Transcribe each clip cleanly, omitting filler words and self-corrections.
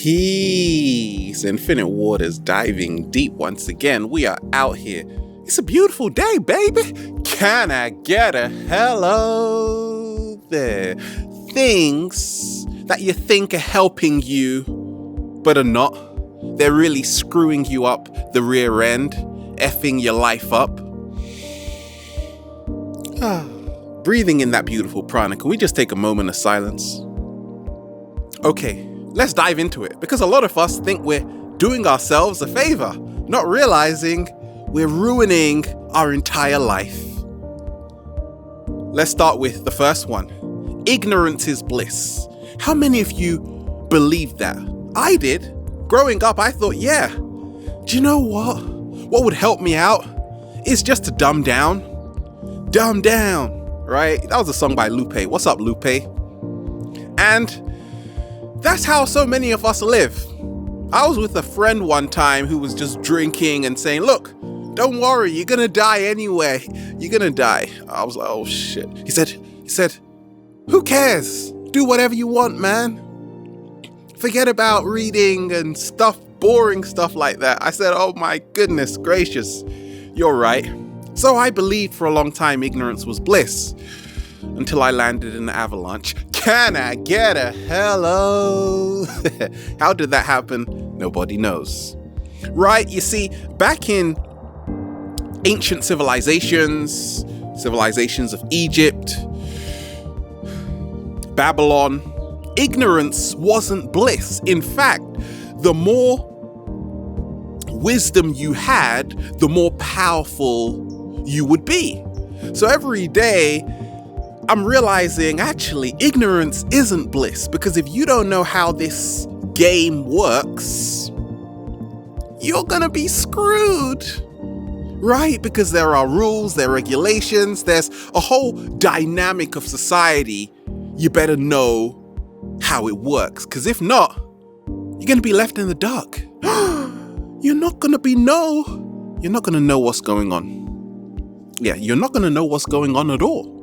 Peace, infinite waters diving deep once again. We are out here. It's a beautiful day, baby. Can I get a hello there? Things that you think are helping you, but are not. They're really screwing you up the rear end, effing your life up. Breathing in that beautiful prana. Can we just take a moment of silence? Okay. Let's dive into it, because a lot of us think we're doing ourselves a favor, not realizing we're ruining our entire life. Let's start with the first one. Ignorance is bliss. How many of you believe that? I did. Growing up, I thought, yeah, do you know what? What would help me out is just to dumb down. Dumb down, right? That was a song by Lupe. What's up, Lupe? And that's how so many of us live. I was with a friend one time who was just drinking and saying, look, don't worry, you're gonna die anyway. You're gonna die. I was like, oh shit. He said, who cares? Do whatever you want, man. Forget about reading and stuff, boring stuff like that. I said, oh my goodness gracious, you're right. So I believed for a long time ignorance was bliss, until I landed in the avalanche. Can I get a hello? How did that happen? Nobody knows. Right? You see, back in ancient civilizations of Egypt, Babylon, ignorance wasn't bliss. In fact, the more wisdom you had, the more powerful you would be. So every day, I'm realizing actually ignorance isn't bliss, because if you don't know how this game works, you're gonna be screwed, right? Because there are rules, there are regulations, there's a whole dynamic of society. You better know how it works, because if not, you're gonna be left in the dark. You're not gonna know what's going on. Yeah, you're not gonna know what's going on at all.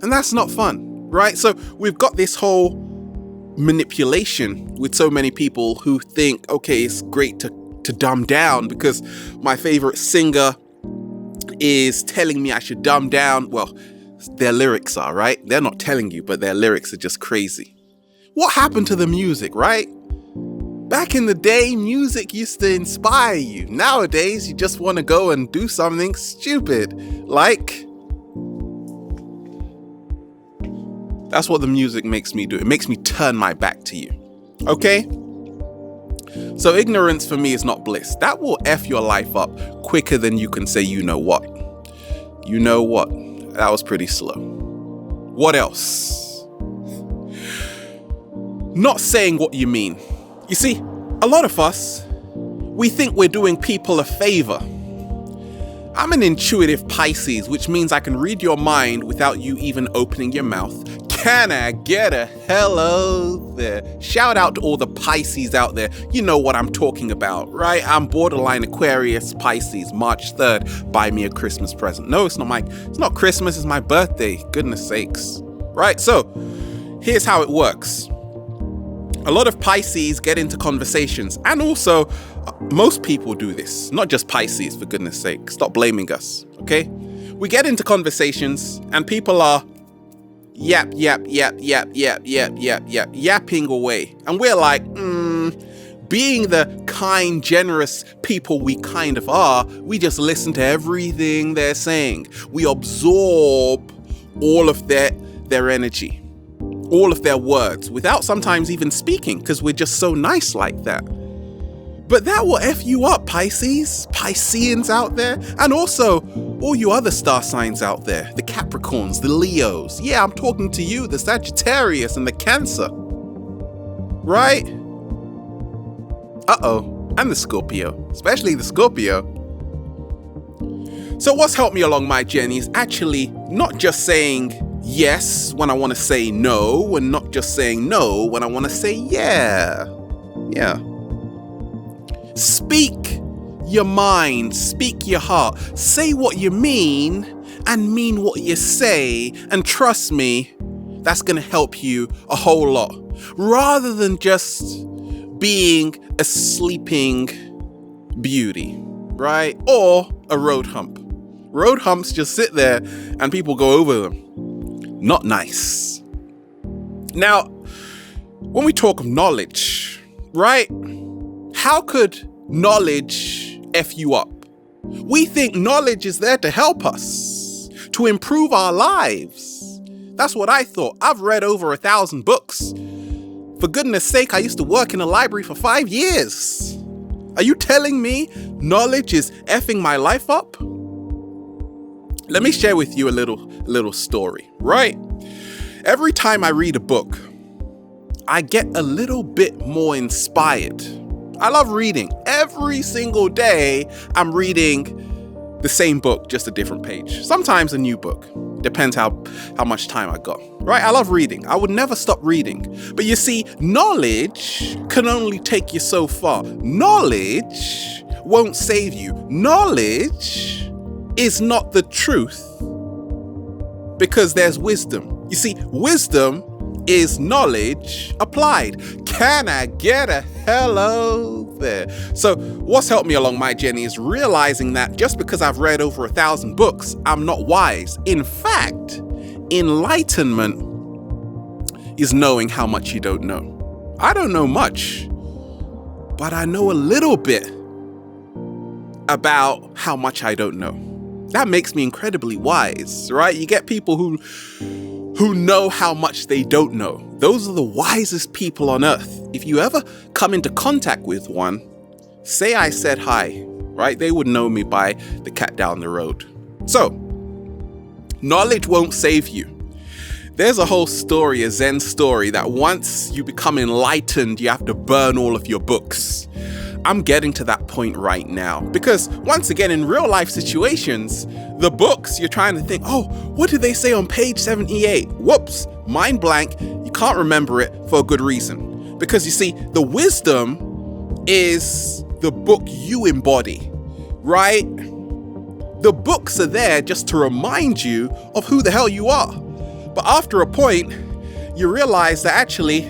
And that's not fun, right? So we've got this whole manipulation with so many people who think, okay, it's great to dumb down because my favorite singer is telling me I should dumb down. Well, their lyrics are, right? They're not telling you, but their lyrics are just crazy. What happened to the music, right? Back in the day, music used to inspire you. Nowadays, you just want to go and do something stupid, like... That's what the music makes me do. It makes me turn my back to you. Okay? So ignorance for me is not bliss. That will F your life up quicker than you can say, you know what. You know what? That was pretty slow. What else? Not saying what you mean. You see, a lot of us, we think we're doing people a favor. I'm an intuitive Pisces, which means I can read your mind without you even opening your mouth. Can I get a hello there? Shout out to all the Pisces out there. You know what I'm talking about, right? I'm borderline Aquarius Pisces, March 3rd. Buy me a Christmas present. No, it's not Christmas, it's my birthday. Goodness sakes. Right, so here's how it works. A lot of Pisces get into conversations, and also most people do this, not just Pisces, for goodness sake. Stop blaming us, okay? We get into conversations and people are yapping away. And we're like, being the kind, generous people we kind of are, we just listen to everything they're saying. We absorb all of their energy, all of their words, without sometimes even speaking, because we're just so nice like that. But that will F you up, Pisces, Pisceans out there, and also all you other star signs out there, the Capricorns, the Leos. Yeah, I'm talking to you, the Sagittarius and the Cancer. Right? Uh-oh, and the Scorpio, especially the Scorpio. So what's helped me along my journey is actually not just saying yes when I want to say no, and not just saying no when I want to say yeah. Yeah. Speak your mind, speak your heart, say what you mean and mean what you say, and trust me, that's going to help you a whole lot. Rather than just being a sleeping beauty, right? Or a road hump. Road humps just sit there and people go over them. Not nice. Now, when we talk of knowledge, right? How could knowledge F you up? We think knowledge is there to help us, to improve our lives. That's what I thought. I've read over 1,000 books. For goodness sake, I used to work in a library for 5 years. Are you telling me knowledge is effing my life up? Let me share with you a little story, right? Every time I read a book, I get a little bit more inspired. I love reading. Every single day, I'm reading the same book, just a different page. Sometimes a new book. Depends how much time I got, right? I love reading. I would never stop reading. But you see, knowledge can only take you so far. Knowledge won't save you. Knowledge is not the truth because there's wisdom. You see, wisdom is knowledge applied. Can I get a hello there? So what's helped me along my journey is realizing that just because I've read over 1,000 books, I'm not wise. In fact, enlightenment is knowing how much you don't know. I don't know much, but I know a little bit about how much I don't know. That makes me incredibly wise, right? You get people who know how much they don't know. Those are the wisest people on earth. If you ever come into contact with one, say I said hi, right? They would know me by the cat down the road. So, knowledge won't save you. There's a whole story, a Zen story, that once you become enlightened, you have to burn all of your books. I'm getting to that point right now because once again, in real life situations, the books you're trying to think, oh, what did they say on page 78? Whoops, mind blank. You can't remember it for a good reason. Because you see, the wisdom is the book you embody, right? The books are there just to remind you of who the hell you are. But after a point, you realize that actually,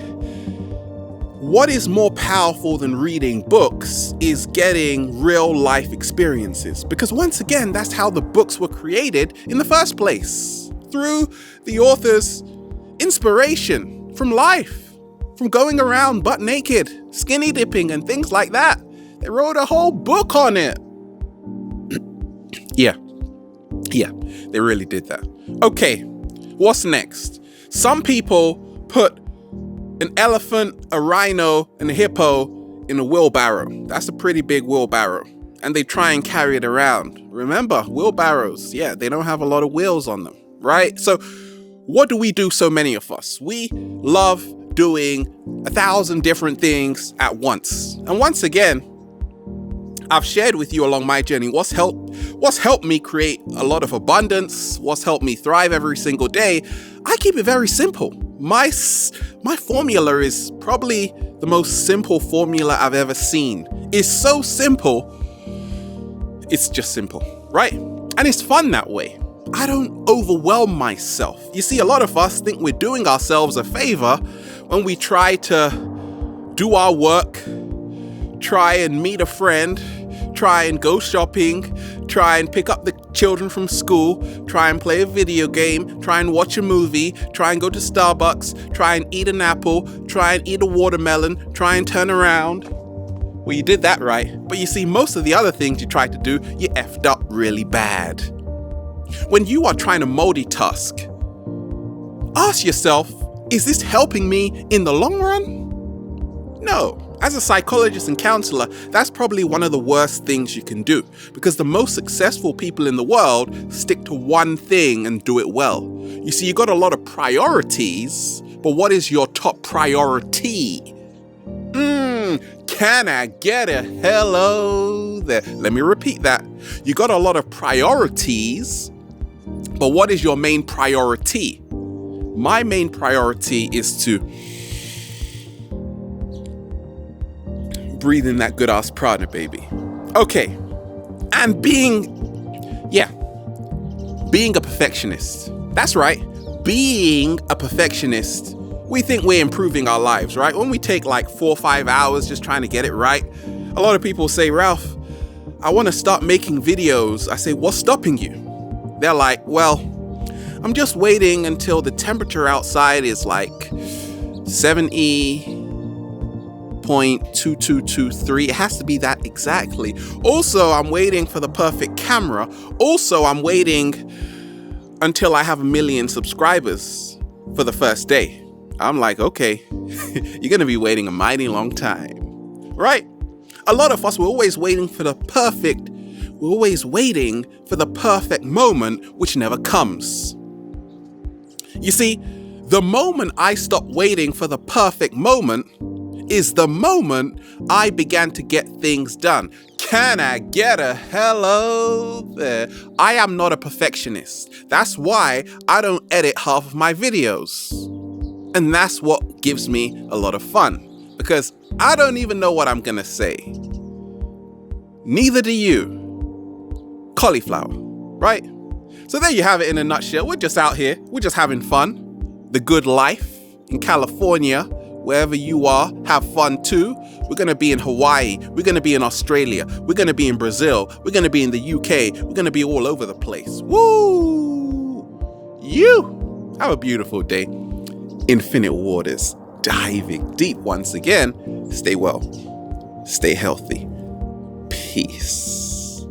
what is more powerful than reading books is getting real life experiences. Because once again, that's how the books were created in the first place. Through the author's inspiration from life, from going around butt naked, skinny dipping and things like that. They wrote a whole book on it. Yeah, they really did that. Okay, what's next? Some people put an elephant, a rhino, and a hippo in a wheelbarrow. That's a pretty big wheelbarrow. And they try and carry it around. Remember, wheelbarrows, they don't have a lot of wheels on them, right? So what do so many of us? We love doing 1,000 different things at once. And once again, I've shared with you along my journey what's helped me create a lot of abundance, what's helped me thrive every single day. I keep it very simple. My formula is probably the most simple formula I've ever seen. It's so simple, it's just simple, right? And it's fun that way. I don't overwhelm myself. You see, a lot of us think we're doing ourselves a favor when we try to do our work, try and meet a friend, try and go shopping, try and pick up the children from school, try and play a video game, try and watch a movie, try and go to Starbucks, try and eat an apple, try and eat a watermelon, try and turn around. Well, you did that right. But you see, most of the other things you tried to do, you effed up really bad. When you are trying to multitask, ask yourself, is this helping me in the long run? No. As a psychologist and counselor, that's probably one of the worst things you can do, because the most successful people in the world stick to one thing and do it well. You see, you got a lot of priorities, but what is your top priority? Can I get a hello there? Let me repeat that. You got a lot of priorities, but what is your main priority? My main priority is to breathe in that good ass prana, baby. Okay. And being a perfectionist. That's right. Being a perfectionist we think we're improving our lives, right? When we take like 4 or 5 hours just trying to get it right, a lot of people say, Ralph, I want to start making videos. I say, what's stopping you? They're like, well, I'm just waiting until the temperature outside is like 70.2223. It has to be that exactly. Also, I'm waiting for the perfect camera. Also, I'm waiting until I have 1 million subscribers for the first day. I'm like, okay, you're going to be waiting a mighty long time, right? A lot of us, we're always waiting for the perfect moment, which never comes. You see, the moment I stopped waiting for the perfect moment is the moment I began to get things done. Can I get a hello there? I am not a perfectionist. That's why I don't edit half of my videos. And that's what gives me a lot of fun, because I don't even know what I'm gonna say. Neither do you. Cauliflower, right? So there you have it in a nutshell. We're just out here. We're just having fun. The good life in California, wherever you are, have fun too. We're going to be in Hawaii. We're going to be in Australia. We're going to be in Brazil. We're going to be in the UK. We're going to be all over the place. Woo! You have a beautiful day. Infinite waters, diving deep once again. Stay well. Stay healthy. Peace.